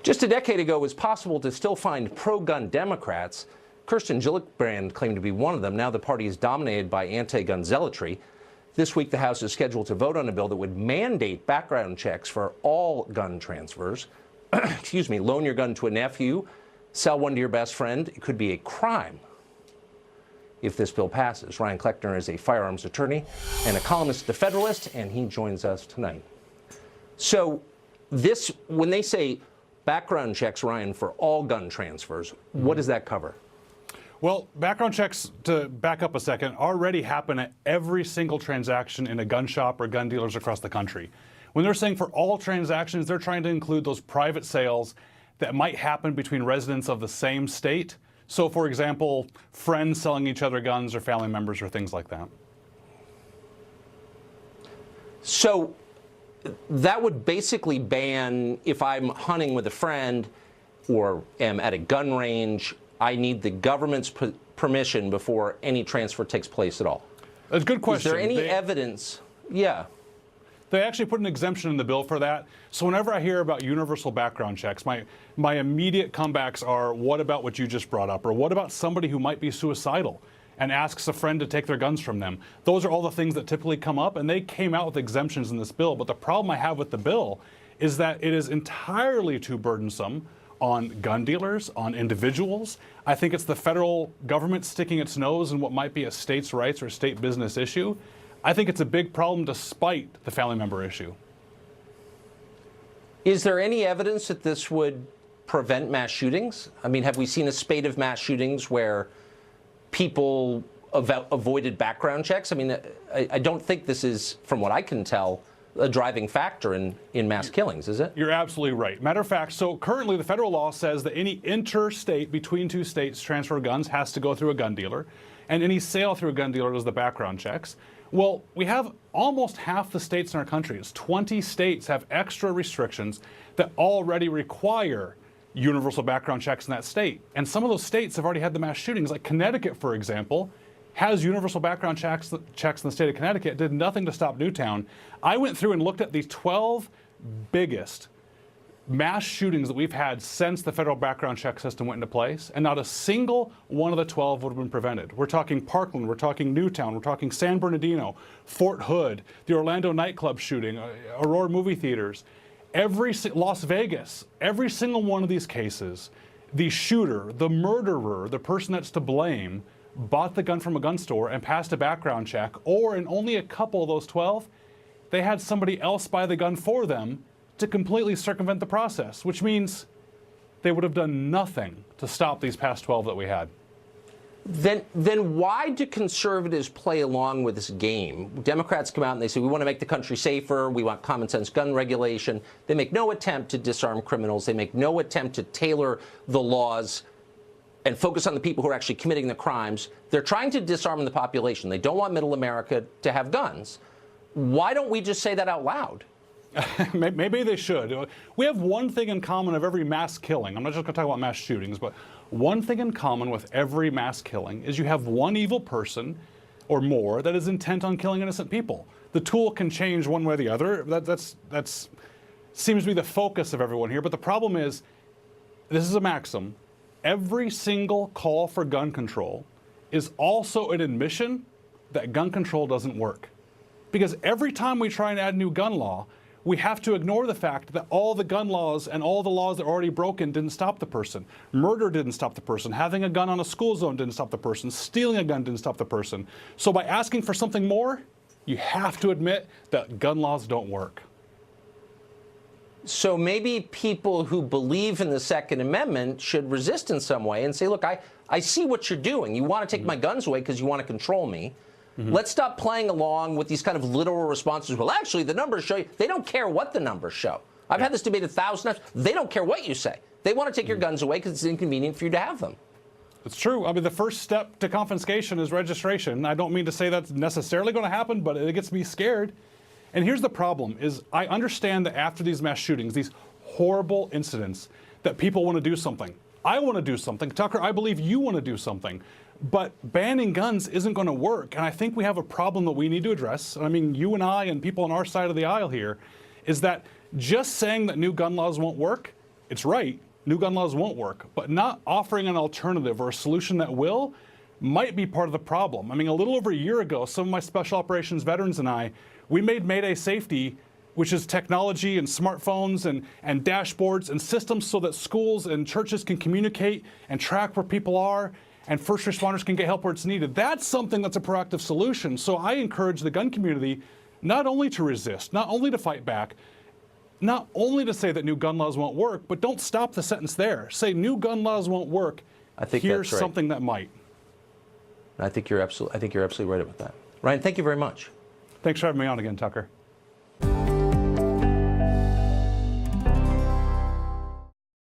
Just a decade ago, it was possible to still find pro-gun Democrats. Kirsten Gillibrand claimed to be one of them. Now the party is dominated by anti-gun zealotry. This week, the House is scheduled to vote on a bill that would mandate background checks for all gun transfers. Excuse me, loan your gun to a nephew, sell one to your best friend. It could be a crime if this bill passes. Ryan Cleckner is a firearms attorney and a columnist at The Federalist, and he joins us tonight. So when they say background checks, Ryan, for all gun transfers, what does that cover? Well, background checks, to back up a second, already happen at every single transaction in a gun shop or gun dealers across the country. When they're saying for all transactions, they're trying to include those private sales that might happen between residents of the same state. So, for example, friends selling each other guns or family members or things like that. So that would basically ban, if I'm hunting with a friend or am at a gun range, I need the government's permission before any transfer takes place at all. That's a good question. Is there any evidence? Yeah. They actually put an exemption in the bill for that. So whenever I hear about universal background checks, my immediate comebacks are, what about what you just brought up? Or what about somebody who might be suicidal and asks a friend to take their guns from them? Those are all the things that typically come up, and they came out with exemptions in this bill. But the problem I have with the bill is that it is entirely too burdensome on gun dealers, on individuals. I think it's the federal government sticking its nose in what might be a states' rights or state business issue. I think it's a big problem despite the family member issue. Is there any evidence that this would prevent mass shootings? I mean, have we seen a spate of mass shootings where people avoided background checks? I mean, I don't think this is, from what I can tell, a driving factor in mass killings, is it? You're absolutely right. Matter of fact, so currently the federal law says that any interstate between two states transfer of guns has to go through a gun dealer, and any sale through a gun dealer does the background checks. Well, we have almost half the states in our country. 20 states have extra restrictions that already require universal background checks in that state. And some of those states have already had the mass shootings. Like Connecticut, for example, has universal background checks in the state of Connecticut, did nothing to stop Newtown. I went through and looked at the 12 biggest mass shootings that we've had since the federal background check system went into place, and not a single one of the 12 would have been prevented. We're talking Parkland, we're talking Newtown, we're talking San Bernardino, Fort Hood, the Orlando nightclub shooting, Aurora movie theaters, Las Vegas, every single one of these cases, the shooter, the murderer, the person that's to blame, bought the gun from a gun store and passed a background check, or in only a couple of those 12, they had somebody else buy the gun for them to completely circumvent the process, which means they would have done nothing to stop these past 12 that we had. Then why do conservatives play along with this game? Democrats come out and they say, we want to make the country safer, we want common sense gun regulation. They make no attempt to disarm criminals. They make no attempt to tailor the laws and focus on the people who are actually committing the crimes. They're trying to disarm the population. They don't want middle America to have guns. Why don't we just say that out loud? Maybe they should. We have one thing in common of every mass killing. I'm not just going to talk about mass shootings, but one thing in common with every mass killing is you have one evil person or more that is intent on killing innocent people. The tool can change one way or the other. That's seems to be the focus of everyone here. But the problem is, this is a maxim. Every single call for gun control is also an admission that gun control doesn't work. Because every time we try and add new gun law, we have to ignore the fact that all the gun laws and all the laws that are already broken didn't stop the person. Murder didn't stop the person. Having a gun on a school zone didn't stop the person. Stealing a gun didn't stop the person. So by asking for something more, you have to admit that gun laws don't work. So maybe people who believe in the Second Amendment should resist in some way and say, look, I see what you're doing. You want to take my guns away because you want to control me. Let's stop playing along with these kind of literal responses. Well, actually, the numbers show you. They don't care what the numbers show. I've had this debate 1,000 times. They don't care what you say. They want to take your guns away because it's inconvenient for you to have them. It's true. I mean, the first step to confiscation is registration. I don't mean to say that's necessarily going to happen, but it gets me scared. And here's the problem, is I understand that after these mass shootings, these horrible incidents, that people want to do something. I want to do something. Tucker, I believe you want to do something. But banning guns isn't going to work. And I think we have a problem that we need to address. I mean, you and I and people on our side of the aisle here, is that just saying that new gun laws won't work it's right, new gun laws won't work, but not offering an alternative or a solution that will might be part of the problem. I mean, a little over a year ago, some of my special operations veterans and I, we made Mayday Safety, which is technology and smartphones and dashboards and systems so that schools and churches can communicate and track where people are, and first responders can get help where it's needed. That's something that's a proactive solution. So I encourage the gun community not only to resist, not only to fight back, not only to say that new gun laws won't work, but don't stop the sentence there. Say new gun laws won't work. I think here's that's right. something that might. I think you're absolutely right about that. Ryan, thank you very much. Thanks for having me on again, Tucker.